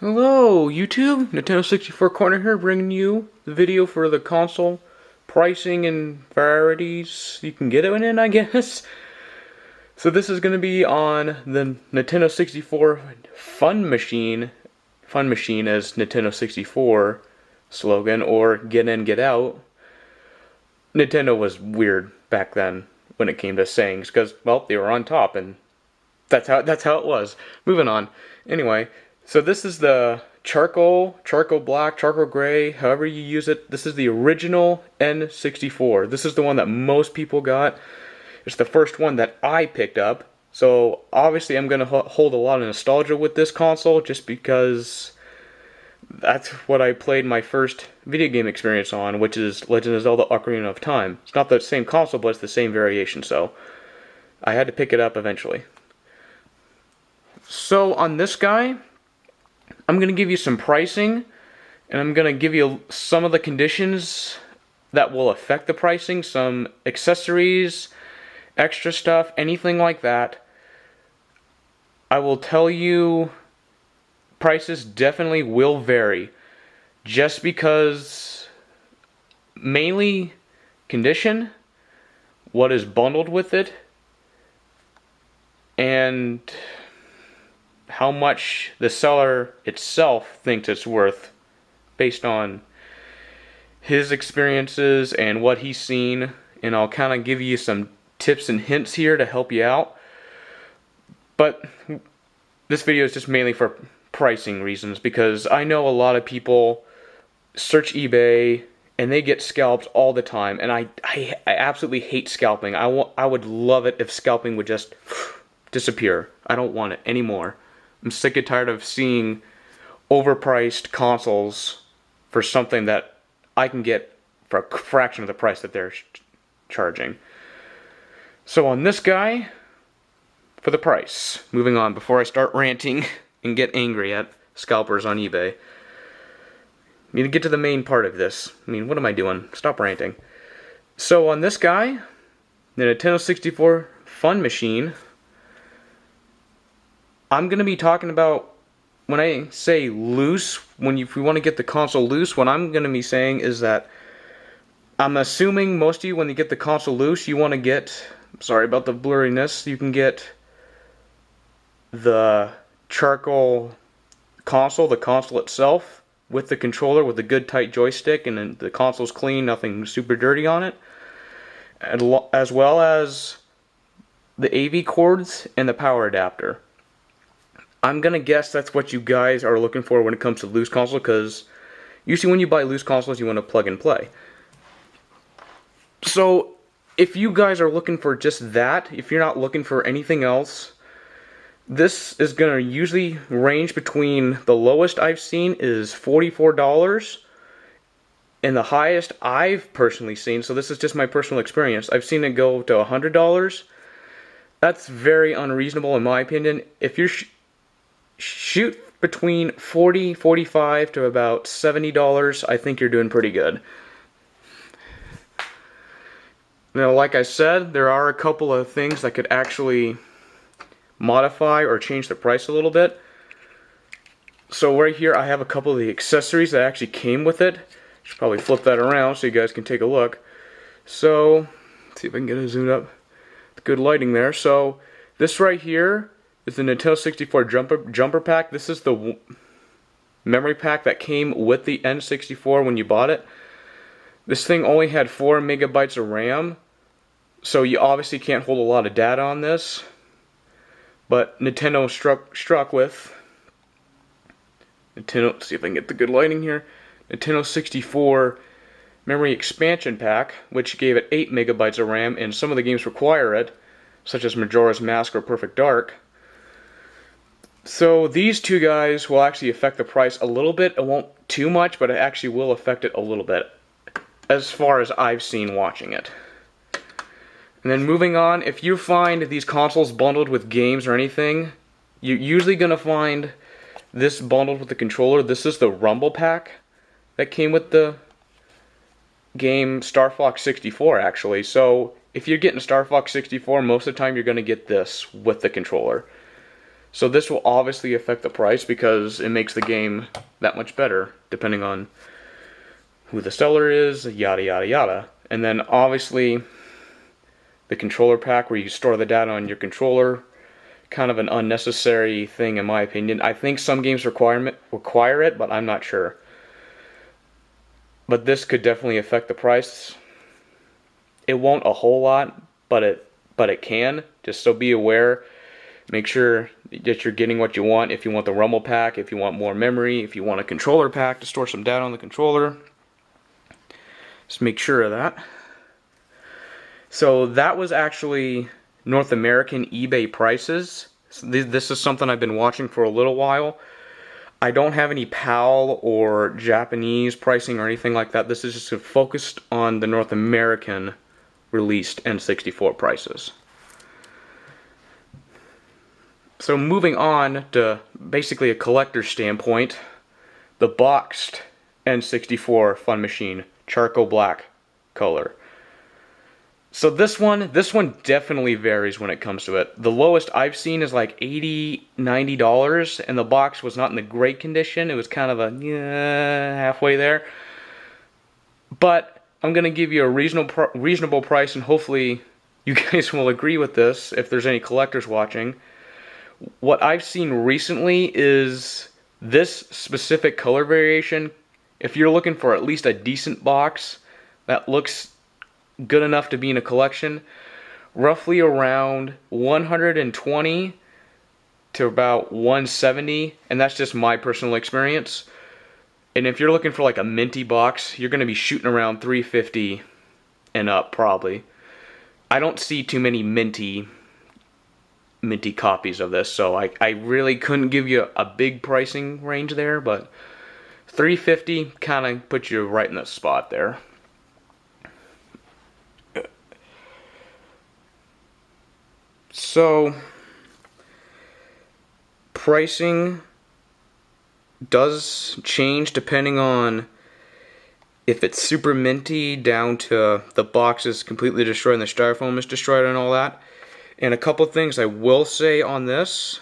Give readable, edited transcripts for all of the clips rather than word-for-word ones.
Hello, YouTube. Nintendo 64 Corner here, bringing you the video for the console pricing and varieties you can get it in, I guess. So this is going to be on the Nintendo 64 Fun Machine as Nintendo 64 slogan, or get in, get out. Nintendo was weird back then when it came to sayings, because, well, they were on top, and that's how it was. Moving on. Anyway, so this is the charcoal black, charcoal gray, however you use it. This is the original N64. This is the one that most people got. It's the first one that I picked up. So obviously I'm going to hold a lot of nostalgia with this console just because that's what I played my first video game experience on, which is Legend of Zelda Ocarina of Time. It's not the same console, but it's the same variation, so I had to pick it up eventually. So on this guy, I'm going to give you some pricing, and I'm going to give you some of the conditions that will affect the pricing, some accessories, extra stuff, anything like that. I will tell you prices definitely will vary, just because mainly condition, what is bundled with it, and how much the seller itself thinks it's worth based on his experiences and what he's seen. And I'll kind of give you some tips and hints here to help you out. But this video is just mainly for pricing reasons, because I know a lot of people search eBay and they get scalped all the time, and I absolutely hate scalping. I would love it if scalping would just disappear. I don't want it anymore. I'm sick and tired of seeing overpriced consoles for something that I can get for a fraction of the price that they're charging. So on this guy, for the price, moving on before I start ranting and get angry at scalpers on eBay. I need to get to the main part of this. I mean, what am I doing? Stop ranting. So on this guy, the Nintendo 64 Fun Machine, I'm going to be talking about, when I say loose, if we want to get the console loose, what I'm going to be saying is that I'm assuming most of you, when you get the console loose, you want to get, sorry about the blurriness, you can get the charcoal console, the console itself, with the controller, with a good tight joystick, and then the console's clean, nothing super dirty on it, as well as the AV cords and the power adapter. I'm gonna guess that's what you guys are looking for when it comes to loose console, because usually when you buy loose consoles, you want to plug and play. So if you guys are looking for just that, if you're not looking for anything else, this is gonna usually range between, the lowest I've seen is $44, and the highest I've personally seen, so this is just my personal experience, I've seen it go to $100. That's very unreasonable in my opinion. If you're shoot between $40, $45 to about $70, I think you're doing pretty good. Now, like I said, there are a couple of things that could actually modify or change the price a little bit. So right here I have a couple of the accessories that actually came with it. Should probably flip that around so you guys can take a look. So, let's see if I can get it zoomed up. Good lighting there. So, this right here is the Nintendo 64 jumper pack. This is the memory pack that came with the N64 when you bought it. This thing only had 4 megabytes of RAM, so you obviously can't hold a lot of data on this. But Nintendo struck with Nintendo. Let's see if I can get the good lighting here. Nintendo 64 memory expansion pack, which gave it 8 megabytes of RAM, and some of the games require it, such as Majora's Mask or Perfect Dark. So these two guys will actually affect the price a little bit. It won't too much, but it actually will affect it a little bit, as far as I've seen watching it. And then moving on, if you find these consoles bundled with games or anything, you're usually going to find this bundled with the controller. This is the Rumble pack that came with the game Star Fox 64, actually. So if you're getting Star Fox 64, most of the time you're going to get this with the controller. So this will obviously affect the price because it makes the game that much better, depending on who the seller is, yada yada yada. And then obviously the controller pack where you store the data on your controller, kind of an unnecessary thing in my opinion. I think some games require it, but I'm not sure. But this could definitely affect the price. It won't a whole lot, but it can. Just so be aware. Make sure that you're getting what you want. If you want the Rumble pack, if you want more memory, if you want a controller pack to store some data on the controller, just make sure of that. So that was actually North American eBay prices. This is something I've been watching for a little while. I don't have any PAL or Japanese pricing or anything like that. This is just focused on the North American released N64 prices. So moving on to basically a collector's standpoint, the boxed N64 Fun Machine, charcoal black color. So this one definitely varies when it comes to it. The lowest I've seen is like $80, $90, and the box was not in the great condition. It was kind of a halfway there. But I'm going to give you a reasonable price, and hopefully you guys will agree with this if there's any collectors watching. What I've seen recently is this specific color variation. If you're looking for at least a decent box that looks good enough to be in a collection, roughly around 120 to about 170, and that's just my personal experience. And if you're looking for like a minty box, you're going to be shooting around 350 and up probably. I don't see too many minty copies of this, so I really couldn't give you a big pricing range there, but 350 kind of puts you right in the spot there. So pricing does change depending on if it's super minty down to the box is completely destroyed and the styrofoam is destroyed and all that. And a couple things I will say on this.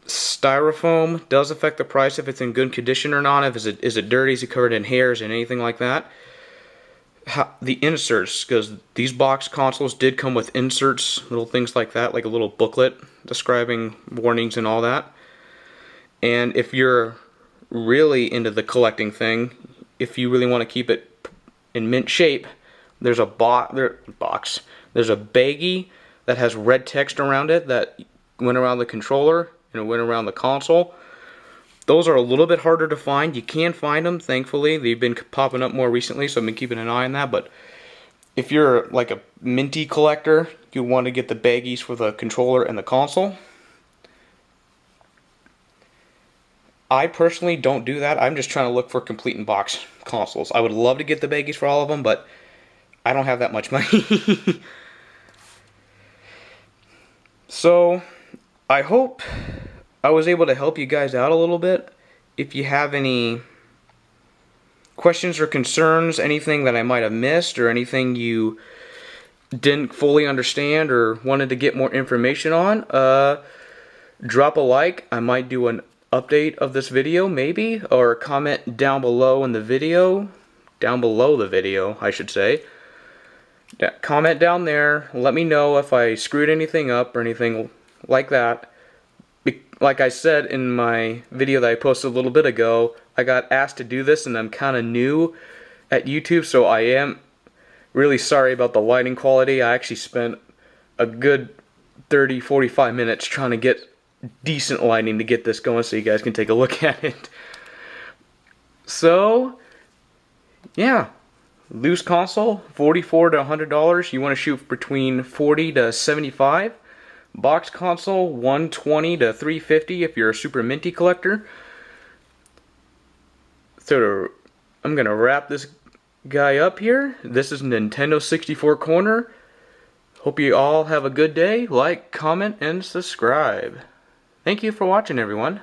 Styrofoam does affect the price if it's in good condition or not. If is it dirty, is it covered in hairs and anything like that. The inserts, because these box consoles did come with inserts, little things like that, like a little booklet describing warnings and all that. And if you're really into the collecting thing, if you really want to keep it in mint shape, there's a box. There's a baggie that has red text around it that went around the controller and it went around the console. Those are a little bit harder to find. You can find them, thankfully. They've been popping up more recently, so I've been keeping an eye on that. But if you're like a minty collector, you want to get the baggies for the controller and the console. I personally don't do that. I'm just trying to look for complete in box consoles. I would love to get the baggies for all of them, but I don't have that much money. So, I hope I was able to help you guys out a little bit. If you have any questions or concerns, anything that I might have missed, or anything you didn't fully understand or wanted to get more information on, drop a like. I might do an update of this video, maybe, or comment down below in the video. Down below the video, I should say. Comment down there. Let me know if I screwed anything up or anything like that. Like I said in my video that I posted a little bit ago, I got asked to do this and I'm kind of new at YouTube, so I am really sorry about the lighting quality. I actually spent a good 30-45 minutes trying to get decent lighting to get this going so you guys can take a look at it. So, yeah. Loose console, $44 to $100. You want to shoot between $40 to $75. Box console, $120 to $350 if you're a super minty collector. So I'm going to wrap this guy up here. This is Nintendo 64 Corner. Hope you all have a good day. Like, comment, and subscribe. Thank you for watching, everyone.